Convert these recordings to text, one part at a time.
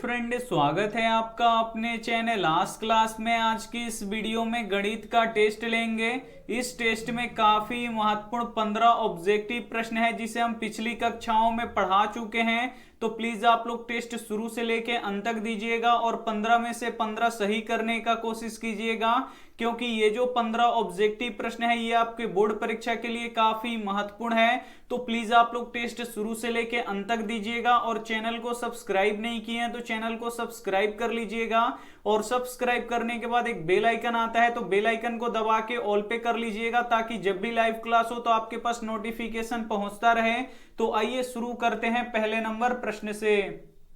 Friend, स्वागत है आपका अपने चैनल आज क्लास में। आज की इस वीडियो में गणित का टेस्ट लेंगे। इस टेस्ट में काफी महत्वपूर्ण 15 ऑब्जेक्टिव प्रश्न है जिसे हम पिछली कक्षाओं में पढ़ा चुके हैं। तो प्लीज आप लोग टेस्ट शुरू से लेके अंत तक दीजिएगा और 15 में से 15 सही करने का कोशिश कीजिएगा, क्योंकि ये जो 15 ऑब्जेक्टिव प्रश्न है ये आपके बोर्ड परीक्षा के लिए काफी महत्वपूर्ण है। तो प्लीज आप लोग टेस्ट शुरू से लेके अंत तक दीजिएगा और चैनल को सब्सक्राइब नहीं किए हैं तो चैनल को सब्सक्राइब कर लीजिएगा। और सब्सक्राइब करने के बाद एक बेल आइकन आता है तो बेल आइकन को दबा के ऑल पे कर लीजिएगा, ताकि जब भी लाइव क्लास हो तो आपके पास नोटिफिकेशन पहुंचता रहे। तो आइए शुरू करते हैं पहले नंबर प्रश्न से।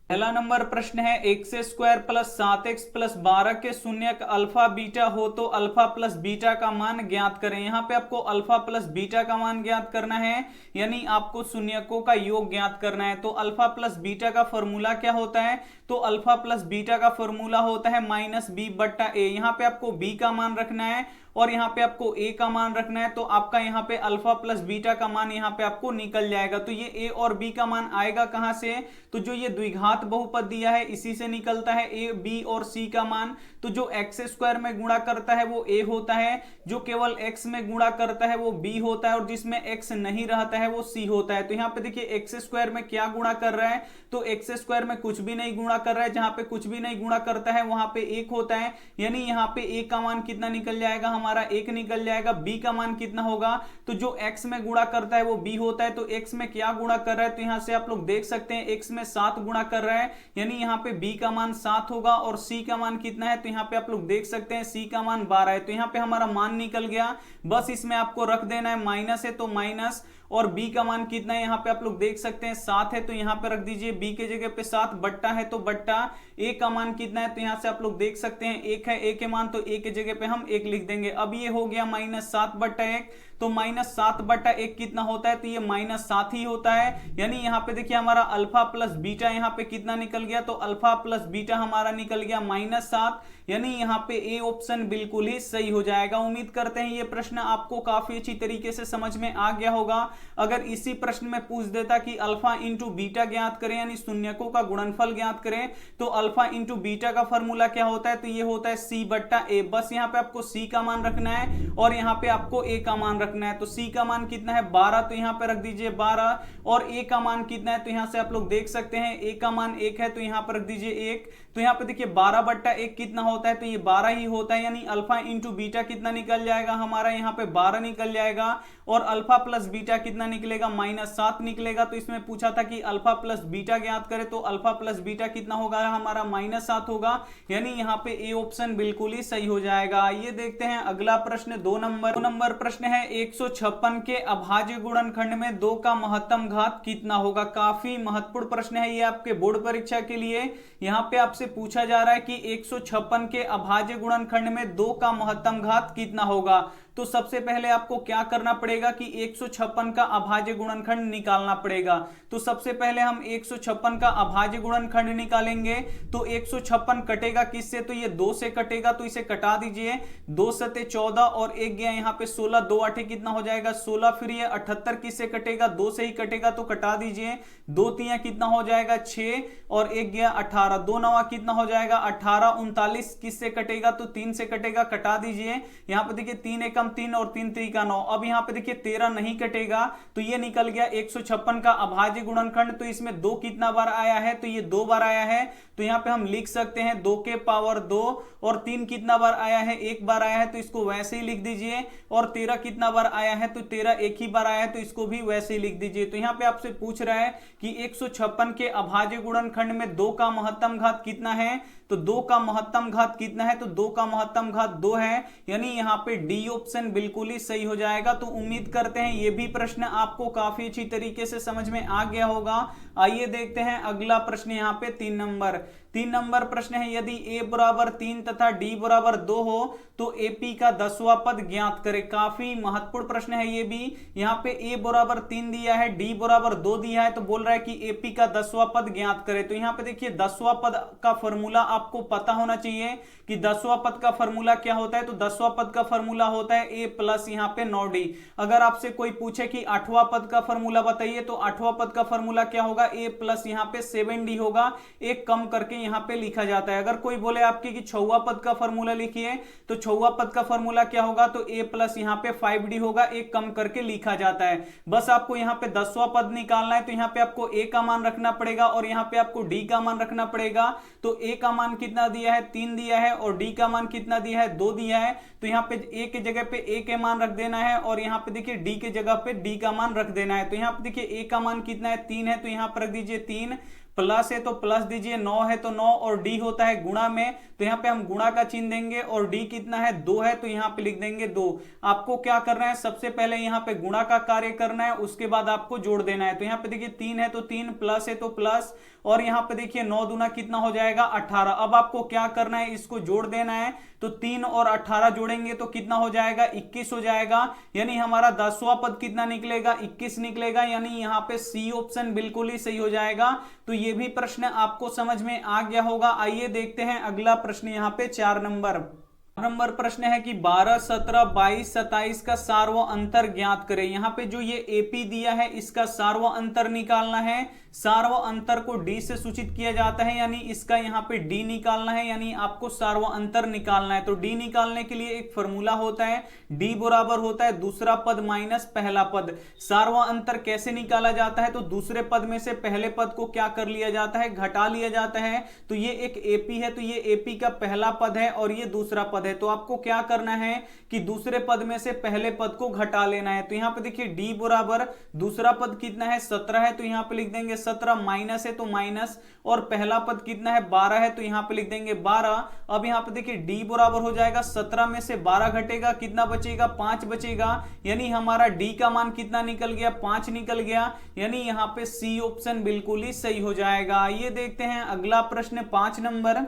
पहला नंबर प्रश्न है, x square plus 7x plus 12 के शून्यक अल्फा बीटा हो तो अल्फा प्लस बीटा का मान ज्ञात करें। यहाँ पे आपको अल्फा प्लस बीटा का मान ज्ञात करना है, यानी आपको शून्यकों का योग ज्ञात करना है। तो अल्फा प्लस बीटा का फॉर्मूला क्या होता है? तो अल्फा प्लस बीटा का फॉर्मूला होता है माइनस बी बट्टा ए। यहाँ पे आपको बी का मान रखना है और यहाँ पे आपको ए का मान रखना है। तो आपका यहाँ पे अल्फा प्लस बीटा का मान यहाँ पे आपको निकल जाएगा। तो ये ए और बी का मान आएगा कहां से? तो जो ये द्विघात बहुपद दिया है इसी से निकलता है ए बी और सी का मान। तो जो एक्स स्क्वायर में गुणा करता है वो ए होता है, जो केवल एक्स में गुणा करता है वो बी होता है और जिसमें एक्स नहीं रहता है वो सी होता है। तो यहाँ पे देखिए एक्स स्क्वायर में क्या गुणा कर रहा है? तो एक्स स्क्वायर में कुछ भी नहीं गुणा कर रहा है। जहां पे कुछ भी नहीं गुणा करता है वहां पे एक होता है, यानी यहाँ पे ए का मान कितना निकल जाएगा? हमारा एक निकल जाएगा। बी का मान कितना होगा? तो जो एक्स में गुणा करता है वो बी होता है। तो एक्स में क्या गुणा कर रहा है? तो यहां से आप लोग देख सकते हैं एक्स में 7 गुणा कर रहा है, यानी यहाँ पे बी का मान 7 होगा। और सी का मान कितना है? तो यहाँ पे आप लोग देख सकते हैं सी का मान 12 है। तो यहाँ पे हमारा मान निकल गया। बस इसमें आपको रख देना है, माइनस है तो माइनस। और b का मान कितना है? यहाँ पे आप लोग देख सकते हैं 7 है तो यहाँ पे रख दीजिए b के जगह पे 7, बट्टा है तो बट्टा। a का मान कितना है? तो यहाँ से आप लोग देख सकते हैं 1 है a के मान, तो a के जगह पे हम 1 लिख देंगे। अब ये हो गया माइनस 7 बट्टा 1। तो माइनस 7 बट्टा 1 कितना होता है? तो ये माइनस 7 ही होता है। यानी यहाँ पे देखिए हमारा अल्फा प्लस बीटा यहाँ पे कितना निकल गया? तो अल्फा प्लस बीटा हमारा निकल गया माइनस 7, यानी यहाँ पे ए ऑप्शन बिल्कुल ही सही हो जाएगा। उम्मीद करते हैं ये प्रश्न आपको काफी अच्छी तरीके से समझ में आ गया होगा। अगर इसी प्रश्न में पूछ देता कि अल्फा इंटू बीटा ज्ञात करें, यानी शून्यकों का गुणनफल ज्ञात करें, तो अल्फा इंटू बीटा का फॉर्मूला क्या होता है? तो ये होता है सी बट्टा ए। बस यहाँ पे आपको सी का मान रखना है और यहाँ पे आपको ए का मान रखना है। तो सी का मान कितना है? 12, तो यहाँ पे रख दीजिए 12। और ए का मान कितना है? तो यहाँ से आप लोग देख सकते हैं ए का मान 1 है तो यहाँ पर रख दीजिए 1। तो यहाँ पे देखिए 12 बट्टा 1 कितना होता है? तो ये 12 ही होता है, यानी अल्फा इंटू बीटा कितना निकल जाएगा? हमारा यहाँ पे 12 निकल जाएगा। और अल्फा प्लस बीटा कितना निकलेगा? माइनस 7 निकलेगा। तो इसमें पूछा था कि अल्फा प्लस बीटा ज्ञात करे, तो अल्फा प्लस बीटा कितना होगा? हमारा माइनस 7 होगा, यानी यहाँ पे ए ऑप्शन बिल्कुल ही सही हो जाएगा। आइए देखते हैं अगला प्रश्न। 2 नंबर प्रश्न है, 156 के अभाज्य गुणनखंड में 2 का महत्तम घात कितना होगा? काफी महत्वपूर्ण प्रश्न है ये आपके बोर्ड परीक्षा के लिए। यहाँ पे आपसे पूछा जा रहा है कि 156 के अभाज्य गुणनखंड में 2 का महत्तम घात कितना होगा। तो सबसे पहले आपको क्या करना पड़ेगा कि 156 का अभाज्य गुणनखंड निकालना पड़ेगा। तो सबसे पहले हम 156 का अभाज्य गुणनखंड निकालेंगे। तो 156 कटेगा किससे? तो ये 2 से कटेगा, तो इसे कटा दीजिए। 2 सते 14 और 1 गया यहाँ पे 16, 2 8 कितना हो जाएगा? 16। फिर ये 78 किससे कटेगा? 2 से ही कटेगा, तो कटा दीजिए। 2 3 कितना हो जाएगा? 6 और 1 गया 18, 2 9 कितना हो जाएगा? 18। 39 किससे कटेगा? तो 3 से कटेगा, कटा दीजिए। यहाँ पे देखिए 3 एकम 3 और 3 3 9। अब यहाँ पे देखिए 13 नहीं कटेगा, तो ये निकल गया 156 का अभाज्य गुणनखंड। तो इसमें 2 कितना बार आया है? तो ये 2 बार आया है। तो यहाँ पे हम लिख सकते हैं 2 के पावर 2। और 3 कितना बार आया है? 1 बार आया है, तो इसको वैसे ही लिख दीजिए। और 13 कितना बार आया है? तो 13 एक ही बार आया है, तो इसको भी वैसे ही लिख दीजिए। तो यहाँ पे आपसे पूछ रहा है कि 156 के अभाज्य गुणनखंड में 2 का महत्तम घात कितना है? तो 2 का महत्तम घात कितना है? तो 2 का महत्तम घात 2 है, यानी यहाँ पे डी ऑप्शन बिल्कुल ही सही हो जाएगा। तो उम्मीद करते हैं ये भी प्रश्न आपको काफी अच्छी तरीके से समझ में आ गया होगा। आइए देखते हैं अगला प्रश्न। यहाँ पे 3 नंबर प्रश्न है, यदि a बराबर 3 तथा d बराबर 2 हो तो AP का 10वां पद ज्ञात करे। काफी महत्वपूर्ण प्रश्न है ये भी। यहाँ पे a बराबर 3 दिया है, d बराबर 2 दिया है, तो बोल रहा है कि AP का 10वां पद ज्ञात करे। तो यहाँ पे देखिए 10वां पद का फॉर्मूला आपको पता होना चाहिए कि 10वां पद का फॉर्मूला क्या होता है। तो 10वां पद का फॉर्मूला होता है a प्लस यहाँ पे 9d। अगर आपसे कोई पूछे कि 8वां पद का फॉर्मूला बताइए, तो 8वां पद का फॉर्मूला क्या होगा? होगा a प्लस यहाँ पे 7d होगा, एक कम करके यहाँ पे लिखा जाता है। अगर कोई बोले आपकी कि छौवा पद का फॉर्मूला लिखिए, तो छौवा पद का फॉर्मूला क्या होगा, तो a प्लस यहाँ पे 5d होगा, एक कम करके लिखा जाता है। बस आपको यहाँ पे 10वां पद निकालना है, तो यहाँ पे आपको a का मान रखना पड़ेगा और यहाँ पे आपको d का मान रखना पड़ेगा। तो a का मान कितना दिया है, 3 दिया है, और d का मान कितना दिया है, 2 दिया है। तो यहाँ पे a के जगह पे a के मान रख देना है और यहाँ पे देखिए d के जगह पे d का मान रख देना है। तो यहाँ पे देखिए a का मान कितना है, 3 है, तो यहाँ पर रख दीजिए 3, प्लस है तो प्लस दीजिए, 9 है तो 9, और d होता है गुणा में, तो यहाँ पे हम गुणा का चिन्ह देंगे, और d कितना है, 2 है, तो यहाँ पे लिख देंगे 2। आपको क्या करना है, सबसे पहले यहाँ पे गुणा का कार्य करना है, उसके बाद आपको जोड़ देना है। तो यहाँ पे देखिए 3 है तो 3, प्लस है तो प्लस, और यहाँ पे देखिए 9 दूना कितना हो जाएगा, 18। अब आपको क्या करना है, इसको जोड़ देना है। तो 3 और 18 जोड़ेंगे तो कितना हो जाएगा, 21 हो जाएगा। यानी हमारा 10वां पद कितना निकलेगा, 21 निकलेगा। यानी यहाँ पे सी ऑप्शन बिल्कुल ही सही हो जाएगा। तो ये भी प्रश्न आपको समझ में आ गया होगा। आइए देखते हैं अगला प्रश्न, यहाँ पे 4 नंबर प्रश्न है कि 12, 17, 22, 27 का सार्व अंतर ज्ञात करें। यहाँ पे जो ये एपी दिया है, इसका सार्व अंतर निकालना है। सार्व अंतर को डी से सूचित किया जाता है, यानी इसका यहाँ पे डी निकालना है, यानी आपको सार्व अंतर निकालना है। तो डी निकालने के लिए एक फॉर्मूला होता है, डी बराबर होता है दूसरा पद माइनस पहला पद। सार्व अंतर कैसे निकाला जाता है, तो दूसरे पद में से पहले पद को क्या कर लिया जाता है, घटा लिया जाता है। तो ये एक एपी है, तो ये एपी का पहला पद है और ये दूसरा पद है। तो आपको क्या करना है कि दूसरे पद में से पहले पद को घटा लेना है। तो यहाँ पे देखिए डी बराबर दूसरा पद कितना है, 17 है, तो यहाँ पे लिख देंगे 17, माइनस है तो माइनस, और पहला पद कितना है, 12 है, तो यहाँ पे लिख देंगे 12। अब यहाँ पे देखिए डी बराबर हो जाएगा 17 में से 12 घटेगा, कितना बचेगा, 5 बचेगा। यानी हमारा डी का मान कितना निकल गया, 5 निकल गया। यानी यहाँ पे सी ऑप्शन बिल्कुल ही सही हो जाएगा। ये देखते हैं अगला प्रश्न 5 नंबर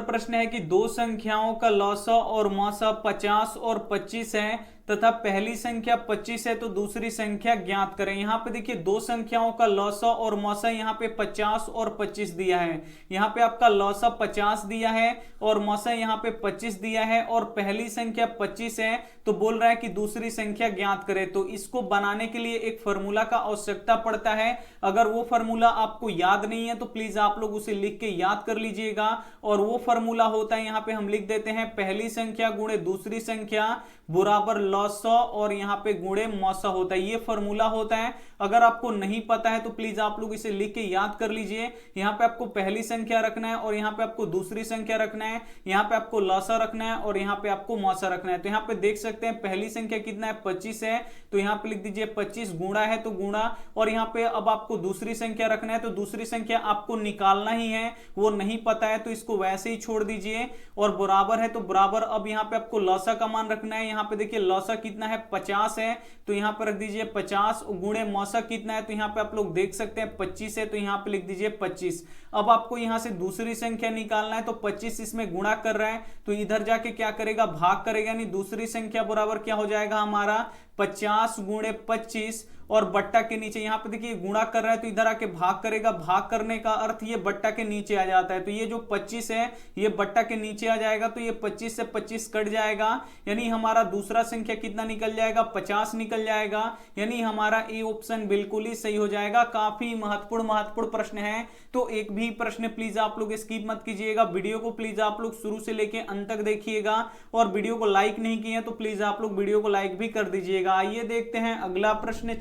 प्रश्न है कि दो संख्याओं का लौसा और मौसा 50 और 25 है तथा पहली संख्या 25 है तो दूसरी संख्या ज्ञात करें। यहाँ पे देखिए दो संख्याओं का लौसा और मौसा यहाँ पे 50 और 25 दिया है। यहाँ पे आपका लौसा 50 दिया है और मौसा यहाँ पे 25 दिया है, और पहली संख्या 25 है, तो बोल रहा है कि दूसरी संख्या ज्ञात करें। तो इसको बनाने के लिए एक फॉर्मूला का आवश्यकता पड़ता है। अगर वो फॉर्मूला आपको याद नहीं है तो प्लीज आप लोग उसे लिख के याद कर लीजिएगा। और वो फॉर्मूला होता है, यहाँ पे हम लिख देते हैं, पहली संख्या गुणे दूसरी संख्या बराबर लौसा और यहाँ पे गुणे मौसा होता है। ये फॉर्मूला होता है। अगर आपको नहीं पता है तो प्लीज आप लोग इसे लिख के याद कर लीजिए। यहाँ पे आपको पहली संख्या रखना है और यहाँ पे आपको दूसरी संख्या रखना है, यहाँ पे आपको लौसा रखना है और यहाँ पे आपको मौसा रखना है। तो यहाँ पे देख सकते हैं पहली संख्या कितना है, 25 है, तो यहाँ पे लिख दीजिए 25, गुणा है तो गुणा, और यहाँ पे अब आपको दूसरी संख्या रखना है, तो दूसरी संख्या आपको निकालना ही है, वो नहीं पता है तो इसको वैसे ही छोड़ दीजिए। और बराबर है तो बराबर, अब यहाँ पे आपको लौसा का मान रखना है। यहाँ पे देखिए लौसा कितना है, 50 है, तो यहाँ पे रख दीजिए 50, गुणे मौसा कितना है, तो यहाँ पे आप लोग देख सकते हैं 25 है, तो यहाँ पे लिख दीजिए 25। अब आपको यहाँ से दूसरी संख्या निकालना है, तो 25 इसमें गुणा कर रहा है, तो इधर जाके क्या करेगा, भाग करेगा, यानी दूसरी संख्या बराबर क्या हो जाएगा हमारा, 50 गुणे 25, और बट्टा के नीचे यहाँ पे देखिए गुणा कर रहा है तो इधर आके भाग करेगा। भाग करने का अर्थ ये बट्टा के नीचे आ जाता है, तो ये जो 25 है ये बट्टा के नीचे आ जाएगा, तो ये 25 से 25 कट जाएगा। यानी हमारा दूसरा संख्या कितना निकल जाएगा, 50 निकल जाएगा। यानी हमारा ए ऑप्शन बिल्कुल ही सही हो जाएगा। काफी महत्वपूर्ण प्रश्न है, तो एक भी प्रश्न प्लीज आप लोग स्किप मत कीजिएगा। वीडियो को प्लीज आप लोग शुरू से लेके अंत तक देखिएगा, और वीडियो को लाइक नहीं किए तो प्लीज आप लोग वीडियो को लाइक भी कर दीजिएगा। आइए देखते हैं अगला प्रश्न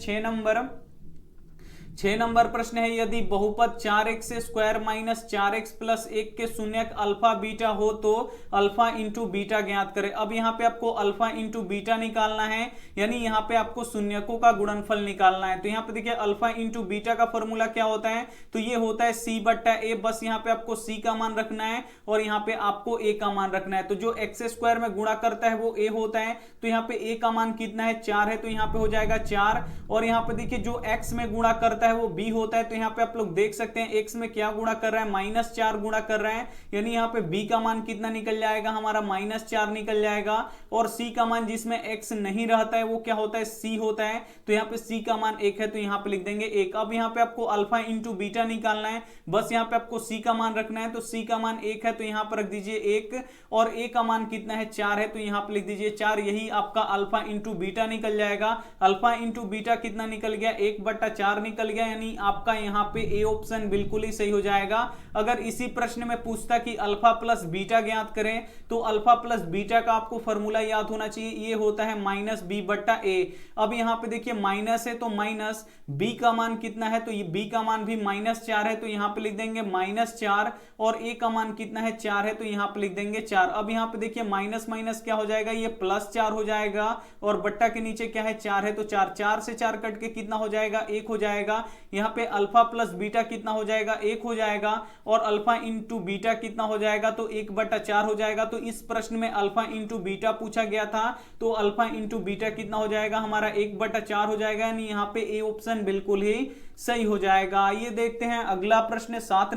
6 नंबर प्रश्न है, यदि बहुपद 4x square minus 4x plus 1 के शून्यक अल्फा बीटा हो तो अल्फा इंटू बीटा ज्ञात करें। अब यहाँ पे आपको अल्फा इंटू बीटा निकालना है, यानी यहाँ पे आपको शून्यकों का गुणनफल निकालना है। तो यहाँ पे देखिए अल्फा इंटू बीटा का फॉर्मूला क्या होता है, तो ये होता है c बट्टा a। बस यहाँ पे आपको c का मान रखना है और यहाँ पे आपको a का मान रखना है। तो जो x स्क्वायर में गुणा करता है वो a होता है, तो यहाँ पे a का मान कितना है, 4 है, तो यहाँ पे हो जाएगा 4। और यहाँ पे देखिए जो x में गुणा करता है वो b होता है, तो यहाँ पे आप लोग देख सकते हैं x में क्या गुणा कर रहा है, -4 गुणा कर रहा है, यानी यहाँ पे b का मान कितना निकल जाएगा हमारा, -4 निकल जाएगा। और c का मान जिसमें x नहीं रहता है वो क्या होता है, c होता है, तो यहाँ पे c का मान 1 है, तो यहाँ पे लिख देंगे 1। अब यहाँ पे आपको अल्फा इंटू बीटा निकालना है, बस यहाँ पे आपको c का मान रखना है, तो c का मान 1 है, तो यहाँ पर रख दीजिए 1, और a का मान कितना है, 4 है, तो यहाँ पे लिख दीजिए 4। यही आपका अल्फा इंटू बीटा निकल जाएगा। अल्फा इंटू बीटा कितना निकल गया, 1/4 निकल गया, यानी आपका यहाँ पे ए ऑप्शन बिल्कुल ही सही हो जाएगा। अगर इसी प्रश्न में पूछता कि अल्फा प्लस बीटा ज्ञात करें, तो अल्फा प्लस बीटा का आपको फॉर्मूला याद होना चाहिए, ये होता है माइनस बी बट्टा ए। अब यहाँ पे देखिए माइनस है तो माइनस बी का मान कितना है, तो ये बी का मान भी -4 है, तो यहाँ पे लिख देंगे -4, और ए का मान कितना है 4 है, तो यहाँ पे लिख देंगे 4। अब यहाँ पे देखिए माइनस माइनस क्या हो जाएगा, ये +4 हो जाएगा, और बट्टा के नीचे क्या है 4 है, तो 4 से 4 कट के कितना हो जाएगा 1 हो जाएगा। यहाँ पे अल्फा प्लस बीटा कितना हो जाएगा 1 हो जाएगा, और अल्फा इंटू बीटा कितना हो जाएगा, तो 1/4 हो जाएगा। तो इस प्रश्न में अल्फा इंटू बीटा पूछा गया था, तो अल्फा इंटू बीटा कितना हो जाएगा हमारा 1/4 हो जाएगा, यानी यहाँ पे ए ऑप्शन बिल्कुल ही सही हो जाएगा। ये देखते हैं अगला प्रश्न 7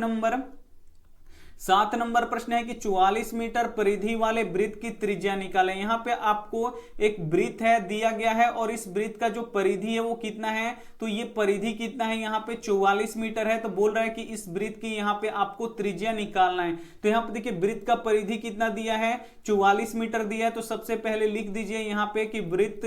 नंबर प्रश्न है कि 44 मीटर परिधि वाले वृत्त की त्रिज्या निकालें। यहाँ पे आपको एक वृत्त है दिया गया है, और इस वृत्त का जो परिधि है वो कितना है, तो ये परिधि कितना है यहाँ पे 44 मीटर है। तो बोल रहा है कि इस वृत्त की यहाँ पे आपको त्रिज्या निकालना है। तो यहाँ पे देखिए वृत्त का परिधि कितना दिया है 44 मीटर दिया है। तो सबसे पहले लिख दीजिए यहाँ पे कि वृत्त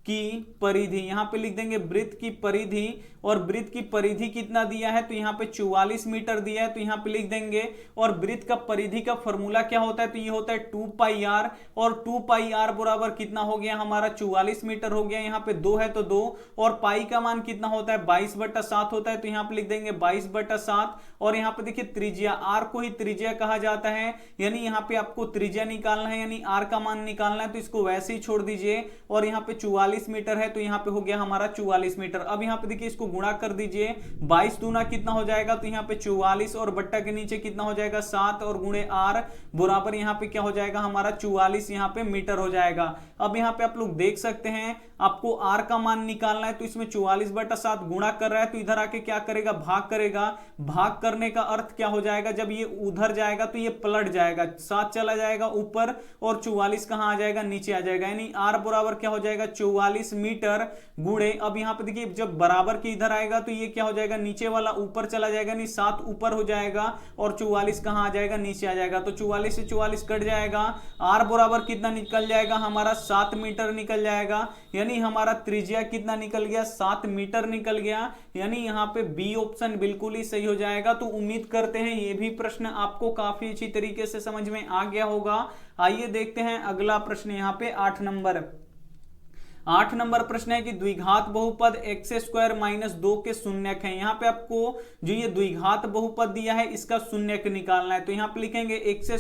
की परिधि, यहां पे लिख देंगे वृत्त की परिधि, और वृत्त की परिधि कितना दिया है, तो यहाँ पे 44 मीटर दिया है, तो यहाँ पे लिख देंगे। और वृत्त का परिधि का फॉर्मूला क्या होता है, तो ये होता है 2πr, और 2πr बराबर कितना हो गया हमारा 44 मीटर हो गया। यहाँ पे 2 है तो 2, और पाई का मान कितना होता है 22/7 होता है, तो यहाँ पे लिख देंगे 22/7। और यहाँ पे देखिए त्रिज्या, आर को ही त्रिज्या कहा जाता है, यानी यहाँ पे आपको त्रिज्या निकालना है, यानी आर का मान निकालना है, तो इसको वैसे ही छोड़ दीजिए। और यहाँ पे 44 मीटर है, तो यहाँ पे हो गया हमारा 44 मीटर। अब यहाँ पे देखिए इसको गुणा कर दीजिए, 22 दूना कितना हो जाएगा, तो यहाँ पे 44, और बट्टा के नीचे कितना हो जाएगा 7, और गुणे आर बराबर यहाँ पे क्या हो जाएगा हमारा 44 यहाँ पे मीटर हो जाएगा। अब यहाँ पे आप लोग देख सकते हैं आपको आर का मान निकालना है, तो इसमें 44/7 गुणा कर रहा है, तो इधर आके क्या करेगा भाग करेगा। भाग करने का अर्थ क्या हो जाएगा, जब ये उधर जाएगा तो ये पलट जाएगा, 7 चला जाएगा ऊपर, और 44 कहां आ जाएगा नीचे आ जाएगा, यानी आर बराबर क्या हो जाएगा 44 मीटर गुणे। अब यहाँ पे देखिए जब बराबर के इधर आएगा तो ये क्या हो जाएगा नीचे वाला ऊपर चला जाएगा, यानी 7 ऊपर हो जाएगा, और 44 कहां आ जाएगा नीचे आ जाएगा। तो 44 से 44 कट जाएगा, आर बराबर कितना निकल जाएगा हमारा 7 मीटर निकल जाएगा, यानी हमारा त्रिज्या कितना निकल गया 7 मीटर निकल गया, यानी यहाँ पे बी ऑप्शन बिल्कुल ही सही हो जाएगा। तो उम्मीद करते हैं ये भी प्रश्न आपको काफी अच्छी तरीके से समझ में आ गया होगा। आइए देखते हैं अगला प्रश्न यहाँ पे 8 नंबर प्रश्न है कि द्विघात बहुपद x² - 2 के शून्यक है। यहाँ पे आपको जो ये द्विघात बहुपद दिया है इसका शून्यक निकालना है, तो यहाँ पे लिखेंगे x²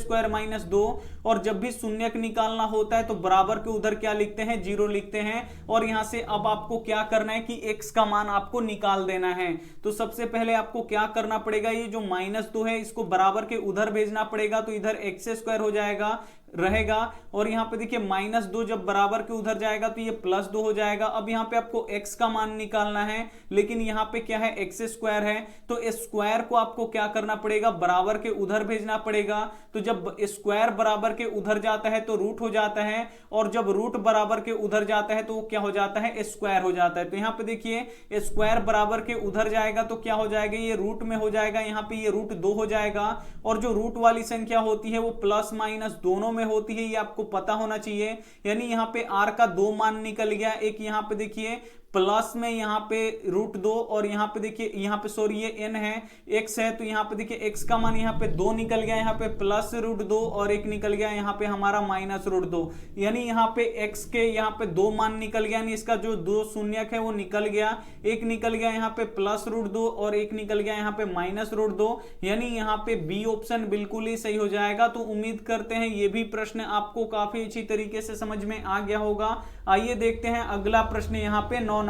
- 2, और जब भी शून्यक निकालना होता है तो बराबर के उधर क्या लिखते हैं 0 लिखते हैं। और यहाँ से अब आपको क्या करना है कि x का मान आपको निकाल देना है। तो सबसे पहले आपको क्या करना पड़ेगा, ये जो -2 है इसको बराबर के उधर भेजना पड़ेगा, तो इधर x² हो जाएगा रहेगा, और यहाँ पे देखिए -2 जब बराबर के उधर जाएगा तो ये +2 हो जाएगा। अब यहाँ पे आपको x का मान निकालना है, लेकिन यहाँ पे क्या है x² है, तो स्क्वायर को आपको क्या करना पड़ेगा बराबर के उधर भेजना पड़ेगा। तो जब स्क्वायर बराबर के उधर जाता है तो रूट हो जाता है, और जब रूट बराबर के उधर जाता है तो वो क्या हो जाता है स्क्वायर हो जाता है। तो यहाँ पे देखिए स्क्वायर बराबर के उधर जाएगा तो क्या हो जाएगा, ये रूट में हो जाएगा, यहाँ पे ये √2 हो जाएगा। और जो रूट वाली संख्या होती है वो प्लस माइनस दोनों में होती है, ये आपको पता होना चाहिए। यानी यहाँ पे r का 2 मान निकल गया, एक यहाँ पे देखिए प्लस में यहाँ पे √2, और यहाँ पे देखिए यहाँ पे सॉरी ये n है x है, तो यहाँ पे देखिए x का मान यहाँ पे 2 निकल गया, यहाँ पे प्लस √2, और एक निकल गया यहाँ पे हमारा -√2, यानी यहाँ पे x के यहाँ पे 2 मान निकल गया, यानी इसका जो 2 शून्यक है वो निकल गया। एक निकल गया यहाँ पे +√2, और एक निकल गया यहाँ पे -√2, यानी यहाँ पे बी ऑप्शन बिल्कुल ही सही हो जाएगा। तो उम्मीद करते हैं ये भी प्रश्न आपको काफी अच्छी तरीके से समझ में आ गया होगा। आइए देखते हैं अगला प्रश्न यहाँ पे 9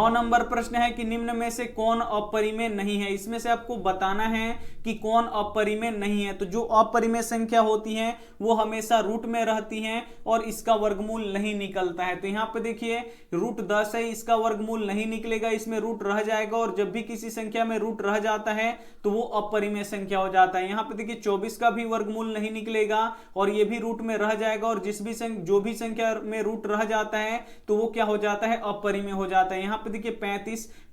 नंबर प्रश्न है कि निम्न में से कौन अपरिमेय नहीं है। इसमें से आपको बताना है कि कौन अपरिमेय नहीं है। तो जो अपरिमेय संख्या होती है वो हमेशा रूट में रहती हैं और इसका वर्गमूल नहीं निकलता है। तो यहाँ पे देखिए √10 है, इसका वर्गमूल नहीं निकलेगा, इसमें रूट रह जाएगा, और जब भी किसी संख्या में रूट रह जाता है तो वो अपरिमेय संख्या हो जाता है। यहाँ पे देखिए 24 का भी वर्गमूल नहीं निकलेगा और ये भी रूट में रह जाएगा, और जो भी संख्या में रूट रह जाता है तो वो क्या हो जाता है अपरिमेय हो जाता है। यहाँ पे देखिए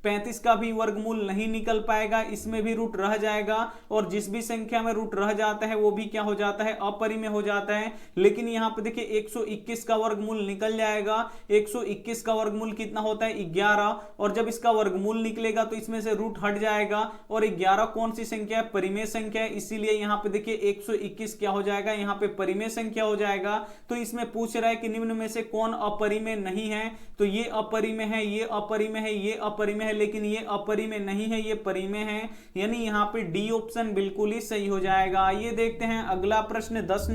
35 का भी वर्गमूल नहीं निकल पाएगा, इसमें भी रूट रह जाएगा। और जिस भी संख्या में रूट रह जाता है वो भी क्या हो जाता है, अपरिमेय हो जाता है। लेकिन यहाँ पे देखिए 121 का वर्गमूल निकल जाएगा। 121 का वर्गमूल कितना होता है, 11। और जब इसका वर्गमूल निकलेगा तो इसमें से रूट हट जाएगा। और 11 कौन सी संख्या है, परिमेय संख्या है, इसीलिए यहाँ पे देखिए 121 क्या हो जाएगा, यहाँ पे परिमेय संख्या हो जाएगा। तो इसमें पूछ रहा है कि निम्न में से कौन अपरिमेय नहीं है, तो ये अपरिमेय है, ये अपरिमेय है, ये अपरिमेय है, लेकिन ये अपरिमेय नहीं है, ये परिमेय है। यानी यहाँ पे डी ऑप्शन बिल्कुल ही सही हो जाएगा। आइए देखते हैं अगला प्रश्न 10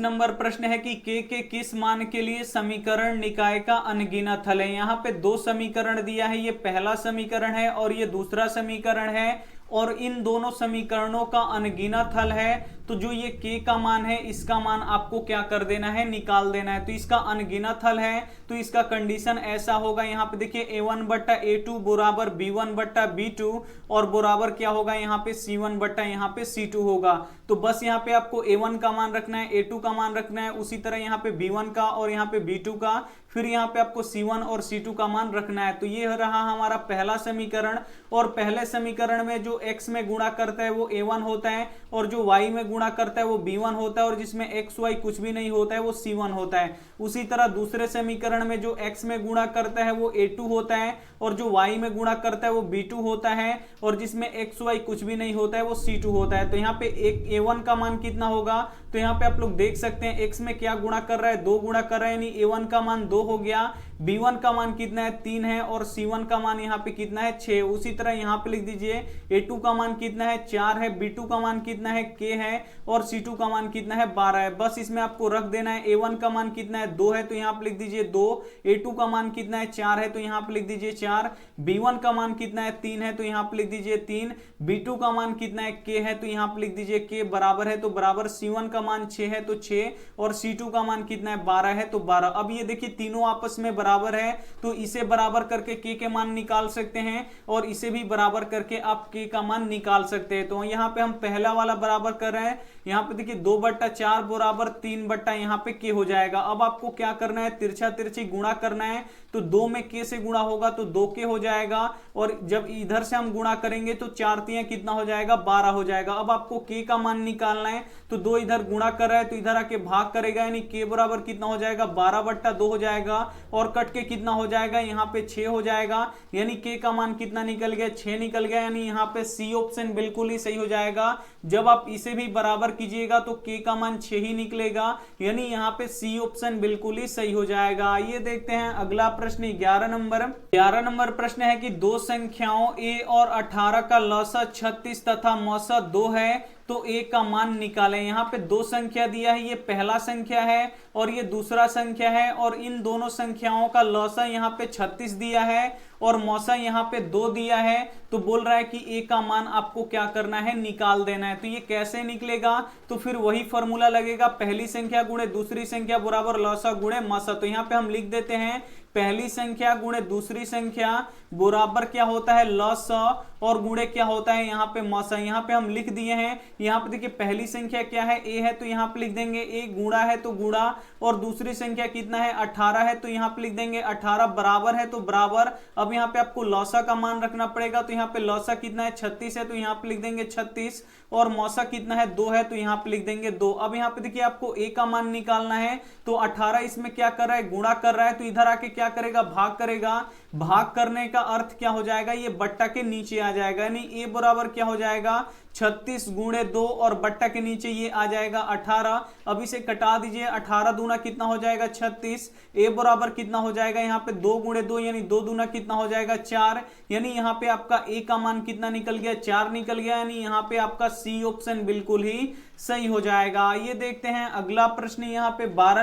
नंबर प्रश्न है कि के किस मान के लिए समीकरण निकाय का अनगिनत हल है। यहाँ पे दो समीकरण दिया है, ये पहला समीकरण है और ये दूसरा समीकरण है। और इन दोनों समीकरणों का अनगिनत हल है। तो जो ये k का मान है इसका मान आपको क्या कर देना है, निकाल देना है। तो इसका अनगिनत हल है, तो इसका कंडीशन ऐसा होगा, यहाँ पे देखिए a1 बट्टा a2 बराबर b1 बट्टा b2 और बराबर क्या होगा, यहाँ पे c1 बट्टा यहाँ पे c2 होगा। तो बस यहाँ पे आपको a1 का मान रखना है, a2 का मान रखना है, उसी तरह यहाँ पे b1 का और यहाँ पे b2 का, फिर यहाँ पे आपको c1 और c2 का मान रखना है। तो ये रहा हमारा पहला समीकरण। और पहले समीकरण में जो x में गुणा करता है वो a1 होता है और जो y में गुणा करता है वो b1 होता है और जिसमें x y कुछ भी नहीं होता है वो c1 होता है। उसी तरह दूसरे समीकरण में जो x में गुणा करता है वो a2 होता है और जो y में गुणा करता है वो b2 होता है और जिसमें x y कुछ भी नहीं होता है वो c2 होता है। तो यहाँ पे एक a1 का मान कितना होगा, तो यहाँ पे आप लोग देख सकते हैं x में क्या गुणा कर रहा है, 2 गुणा कर रहा है, यानी a1 का मान 2 हो गया। b1 का मान कितना है, 3 है और c1 का मान यहाँ पे कितना है, 6। उसी तरह यहाँ पे लिख दीजिए a2 का मान कितना है, 4 है, b2 का मान कितना है, k है और c2 का मान कितना है, 12 है। बस इसमें आपको रख देना है। a1 का मान कितना है, 2 है, तो यहाँ पे लिख दीजिए 2। a2 का मान कितना है, 4 है, तो यहाँ पे लिख दीजिए 4। b1 का मान कितना है, 3 है, तो यहाँ पे लिख दीजिए 3। b2 का मान कितना है, k है, तो यहाँ पे लिख दीजिए k बराबर है, तो बराबर c1 का मान 6 है तो 6 और c2 का मान कितना है, 12 है, तो 12। अब ये देखिए तीनों आपस में बराबर है, तो इसे बराबर करके k के मान निकाल सकते हैं और इसे भी बराबर करके आप k का मान निकाल सकते हैं। तो यहाँ पे हम पहला वाला बराबर कर रहे हैं, यहाँ पे देखिए 2/4 बराबर 3 यहाँ पे k हो जाएगा। अब आपको क्या करना है, तिरछा तिरछी गुणा करना है। तो 2 में k से गुणा होगा तो 2k हो जाएगा और जब इधर से हम गुणा करेंगे तो 4 तियां कितना हो जाएगा, 12 हो जाएगा। अब आपको k का मान निकालना है, तो 2 इधर गुणा कर रहा है तो इधर आके भाग करेगा, यानी k बराबर कितना हो जाएगा, 12/2 हो जाएगा और कट के कितना हो जाएगा, यहाँ पे 6 हो जाएगा। यानी k का मान कितना निकल गया, 6 निकल गया। यानी यहाँ पे c ऑप्शन बिल्कुल ही सही हो जाएगा। जब आप इसे भी बराबर कीजिएगा तो k का मान 6 ही निकलेगा, यानी यहाँ पे c ऑप्शन बिल्कुल ही सही हो जाएगा। आइए देखते हैं अगला प्रश्न 11 नंबर प्रश्न है कि दो संख्याओं a और 18 का लसा 36 तथा मौसा 2 है, तो a का मान निकालें। यहाँ पे दो संख्या दिया है, ये पहला संख्या है और ये दूसरा संख्या है और इन दोनों संख्याओं का लसा यहाँ पे 36 दिया है और मौसा यहाँ पे 2 दिया है। तो बोल रहा है कि a का मान आपको क्या करना है, निकाल देना है। तो ये कैसे निकलेगा, तो फिर वही फॉर्मूला लगेगा, पहली संख्या गुणे दूसरी संख्या बराबर लसा गुणे मौसा। तो यहाँ पे हम लिख देते हैं पहली संख्या गुणे दूसरी संख्या बराबर क्या होता है, लसा और गुणे क्या होता है यहाँ पे मौसा। यहाँ पे हम लिख दिए हैं। यहाँ पे देखिए पहली संख्या क्या है, a है, तो यहाँ पे लिख देंगे a, गुणा है तो गुणा, और दूसरी संख्या कितना है, 18 है, तो यहाँ पे लिख देंगे 18, बराबर है तो बराबर। अब यहाँ पे आपको लौसा का मान रखना पड़ेगा, तो यहाँ पे लौसा कितना है, 36 है, तो यहाँ पे लिख देंगे 36 और मौसा कितना है, 2 है, तो यहाँ पे लिख देंगे 2। अब यहाँ पे देखिए आपको a का मान निकालना है, तो 18 इसमें क्या कर रहा है, गुणा कर रहा है, तो इधर आके क्या करेगा, भाग करेगा। भाग करने का अर्थ क्या हो जाएगा, ये बट्टा के नीचे आ जाएगा, यानी a बराबर क्या हो जाएगा, 36 गुणे 2 और बट्टा के नीचे ये आ जाएगा 18। अब इसे कटा दीजिए, 18 दूना कितना हो जाएगा, 36। a बराबर कितना हो जाएगा, यहाँ पे 2 गुणे 2 यानी 2 दूना कितना हो जाएगा, 4। यानी यहाँ पे आपका a का मान कितना निकल गया, 4 निकल गया। यानी यहाँ पे आपका c ऑप्शन बिल्कुल ही सही हो जाएगा। ये देखते हैं अगला प्रश्न, यहाँ पे 12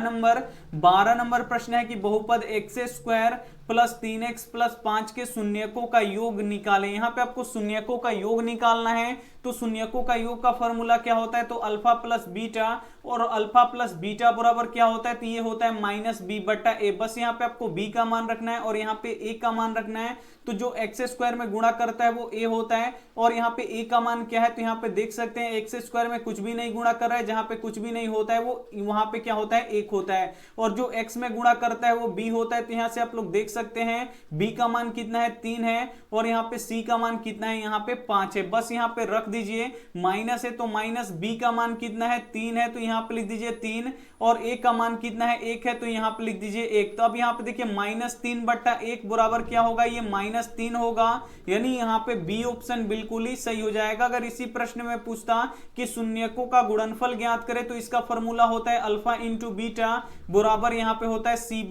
नंबर प्रश्न है कि बहुपद x² प्लस 3x प्लस 5 के शून्यकों का योग निकालें। यहाँ पे आपको शून्यकों का योग निकालना है, तो शून्यकों का योग का फॉर्मूला क्या होता है, तो अल्फा प्लस बीटा, और अल्फा प्लस बीटा बराबर क्या होता है, तो ये होता है माइनस बी बट्टा ए। बस यहाँ पे आपको b का मान रखना है और यहाँ पे a का मान रखना है। तो जो x² में गुणा करता है वो a होता है और यहाँ पे a का मान क्या है, तो यहाँ पे देख सकते हैं x² में कुछ भी नहीं गुणा कर रहा है, जहां पे कुछ भी नहीं होता है वो वहां पे क्या होता है, 1 होता है, और जो x में गुणा करता है वो b होता है। तो यहाँ से आप लोग देख सकते हैं बी का मान कितना है 3 है और यहाँ पे सी का मान कितना है यहाँ पे 5 है। बस यहाँ पे रख दीजिए, माइनस है तो माइनस बी का मान कितना है 3 है तो यहाँ पे लिख दीजिए 3 और ए का मान कितना है 1 है तो यहाँ पे लिख दीजिए 1। तो अब यहाँ पे देखिए -3/1 बराबर क्या होगा, ये -3 होगा, यानी यहाँ पे बी ऑप्शन बिल्कुल ही सही हो जाएगा। अगर इसी प्रश्न में पूछता कि शून्यकों का गुणनफल ज्ञात करें तो इसका फॉर्मूला होता है अल्फा इंटू बीटा बराबर यहाँ पे होता है c/a।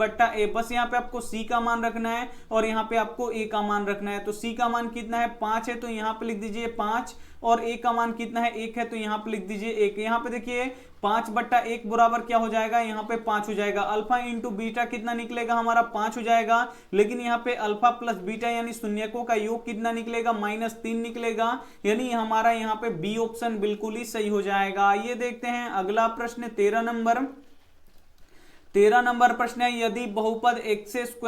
बस यहाँ पे आपको c का मान रखना है और यहाँ पे आपको a का मान रखना है। तो c का मान कितना है 5 है तो यहाँ पे लिख दीजिए 5 और a का मान कितना है 1 है तो यहाँ पे लिख दीजिए 1। यहाँ पे देखिए 5/1 बराबर क्या हो जाएगा, यहाँ पे 5 हो जाएगा। अल्फा इंटू बीटा कितना निकलेगा हमारा 5 हो जाएगा, लेकिन यहाँ पे अल्फा प्लस बीटा यानी शून्यकों का योग कितना निकलेगा -3 निकलेगा, यानी हमारा यहाँ पे बी ऑप्शन बिल्कुल ही सही हो जाएगा। ये देखते हैं अगला प्रश्न 13 नंबर प्रश्न है, यदि बहुपद x² -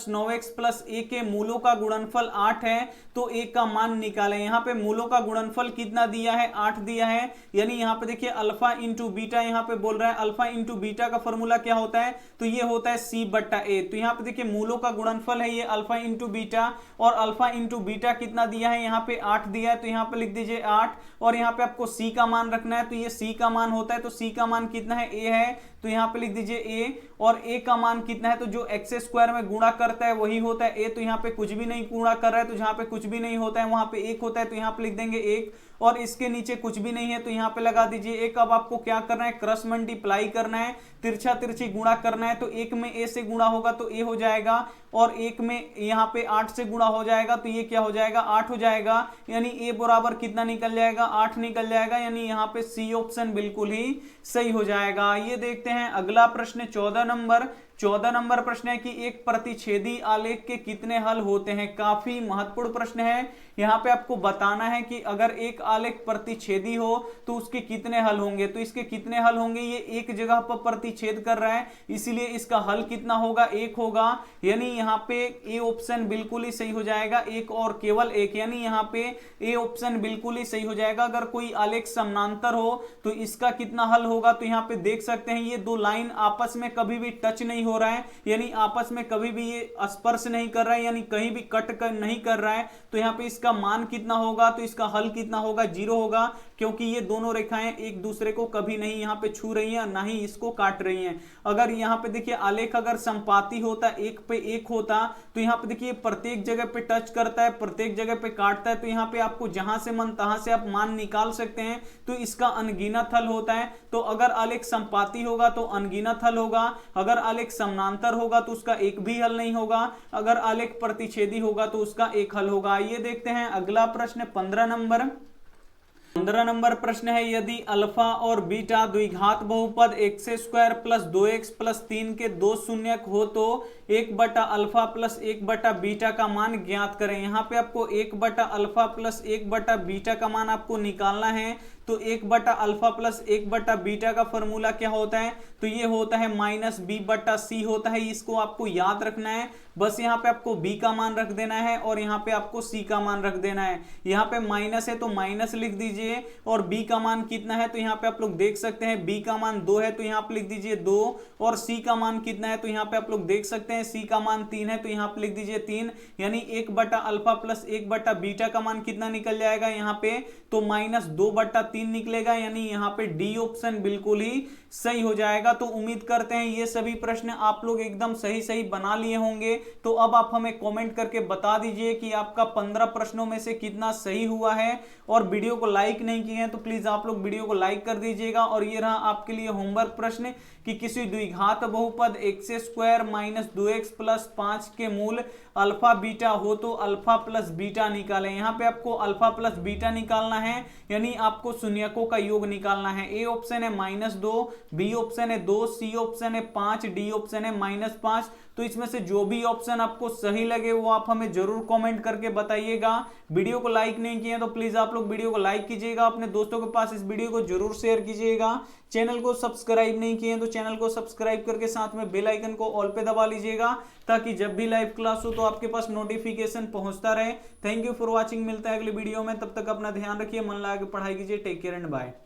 9x + a के मूलों का गुणनफल 8 है तो a का मान निकालें। यहाँ पे मूलों का गुणनफल कितना दिया है 8 दिया है, यानी यहाँ पे देखिए अल्फा इंटू बीटा यहाँ पे बोल रहा है। अल्फा इंटू बीटा का फॉर्मूला क्या होता है, तो ये होता है c/a। तो यहाँ पे देखिए मूलों का गुणनफल है ये अल्फा इंटू बीटा और अल्फा इंटू बीटा कितना दिया है यहाँ पे 8 दिया है तो यहाँ पे लिख दीजिए 8 और यहाँ पे आपको c का मान रखना है तो ये c का मान होता है, तो c का मान कितना है a है तो यहाँ पे लिख दीजिए a और a का मान कितना है तो जो x² में गुणा करता है वही होता है a। तो यहाँ पे कुछ भी नहीं गुणा कर रहा है तो जहाँ पे कुछ भी नहीं होता है वहां पे 1 होता है तो यहाँ पे लिख देंगे 1 और इसके नीचे कुछ भी नहीं है तो यहाँ पे लगा दीजिए 1। अब आपको क्या करना है, क्रॉस मल्टीप्लाई करना है, तिरछा तिरछी गुणा करना है। तो 1 में a से गुणा होगा तो a हो जाएगा और 1 में यहाँ पे 8 से गुणा हो जाएगा तो ये क्या हो जाएगा 8 हो जाएगा, यानी a बराबर कितना निकल जाएगा 8 निकल जाएगा, यानी यहाँ पे सी ऑप्शन बिल्कुल ही सही हो जाएगा। ये देखते हैं अगला प्रश्न 14 नंबर प्रश्न है कि एक प्रतिच्छेदी आलेख के कितने हल होते हैं। काफी महत्वपूर्ण प्रश्न है। यहाँ पे आपको बताना है कि अगर एक आलेख प्रतिच्छेदी हो तो उसके कितने हल होंगे। तो इसके कितने हल होंगे, ये एक जगह पर प्रतिच्छेद कर रहा है इसीलिए इसका हल कितना होगा 1 होगा, यानी यहाँ पे ए ऑप्शन बिल्कुल ही सही हो जाएगा, एक और केवल एक, यानी यहाँ पे ए ऑप्शन बिल्कुल ही सही हो जाएगा। अगर कोई आलेख समानांतर हो तो इसका कितना हल होगा, तो यहाँ पे देख सकते हैं ये दो लाइन आपस में कभी भी टच नहीं हो रहा है, यानी आपस में कभी भी ये स्पर्श नहीं कर रहा है, यानी कहीं भी कट कर नहीं कर रहा है। तो यहाँ पे इसका मान कितना होगा, तो इसका हल कितना होगा 0 होगा, क्योंकि ये दोनों रेखाएं एक दूसरे को कभी नहीं यहाँ पे छू रही हैं, ना ही इसको काट रही हैं। अगर यहाँ पे देखिए आलेख अगर संपाती होता, एक पे एक होता, तो यहाँ पे देखिए प्रत्येक जगह पे टच करता है, प्रत्येक जगह पे काटता है, तो यहाँ पे आपको जहां से मन तहां से आप मान निकाल सकते हैं, तो इसका अनगिनत हल होता है। तो अगर आलेख संपाती होगा तो अनगिनत हल होगा, अगर आलेख समानांतर होगा तो उसका एक भी हल नहीं होगा, अगर आलेख प्रतिच्छेदी होगा तो उसका एक हल होगा। ये देखते हैं अगला प्रश्न 15 नंबर प्रश्न है, यदि अल्फा और बीटा द्विघात बहुपद x² + 2x + 3 के दो शून्यक हो तो 1/अल्फा + 1/बीटा का मान ज्ञात करें। यहाँ पे आपको 1/अल्फा + 1/बीटा का मान आपको निकालना है। तो 1/अल्फा + 1/बीटा का फॉर्मूला क्या होता है, तो ये होता है -b/c होता है, इसको आपको याद रखना है। बस यहाँ पे आपको b का मान रख देना है और यहाँ पे आपको c का मान रख देना है। यहाँ पे माइनस है तो माइनस लिख दीजिए और b का मान कितना है, तो यहाँ पे आप लोग देख सकते हैं b का मान 2 है तो यहाँ पे लिख दीजिए 2 और c का मान कितना है, तो यहाँ पे आप लोग देख सकते हैं c का मान 3 है तो यहाँ पे लिख दीजिए 3, यानी 1/अल्फा + 1/बीटा का मान कितना निकल जाएगा यहाँ पे, तो -2/3 निकलेगा, यानी यहाँ पे डी ऑप्शन बिल्कुल ही सही हो जाएगा। तो उम्मीद करते हैं ये सभी प्रश्न आप लोग एकदम सही बना लिए होंगे। तो अब आप हमें कमेंट करके बता दीजिए कि आपका 15 प्रश्नों में से कितना सही हुआ है, और वीडियो को लाइक नहीं किए हैं तो प्लीज आप लोग वीडियो को लाइक कर दीजिएगा। और ये रहा आपके लिए होमवर्क प्रश्न कि किसी द्विघात बहुपद x² - 2x + 5 के मूल अल्फा बीटा हो तो अल्फा + बीटा निकालें। यहाँ पे आपको अल्फा + बीटा निकालना है, यानी आपको शून्यकों का योग निकालना है। ए ऑप्शन है -2, बी ऑप्शन है 2, सी ऑप्शन है 5, डी ऑप्शन है -5। तो इसमें से जो भी ऑप्शन आपको सही लगे वो आप हमें जरूर कमेंट करके बताइएगा। वीडियो को लाइक नहीं किए तो प्लीज आप लोग वीडियो को लाइक कीजिएगा, अपने दोस्तों के पास इस वीडियो को जरूर शेयर कीजिएगा। चैनल को सब्सक्राइब नहीं किए तो चैनल को सब्सक्राइब करके साथ में बेल आइकन को ऑल पे दबा लीजिएगा, ताकि जब भी लाइव क्लास हो तो आपके पास नोटिफिकेशन पहुंचता रहे। थैंक यू फॉर वॉचिंग, मिलता है अगले वीडियो में, तब तक अपना ध्यान रखिए, मन लगा के पढ़ाई कीजिए। Take care and bye.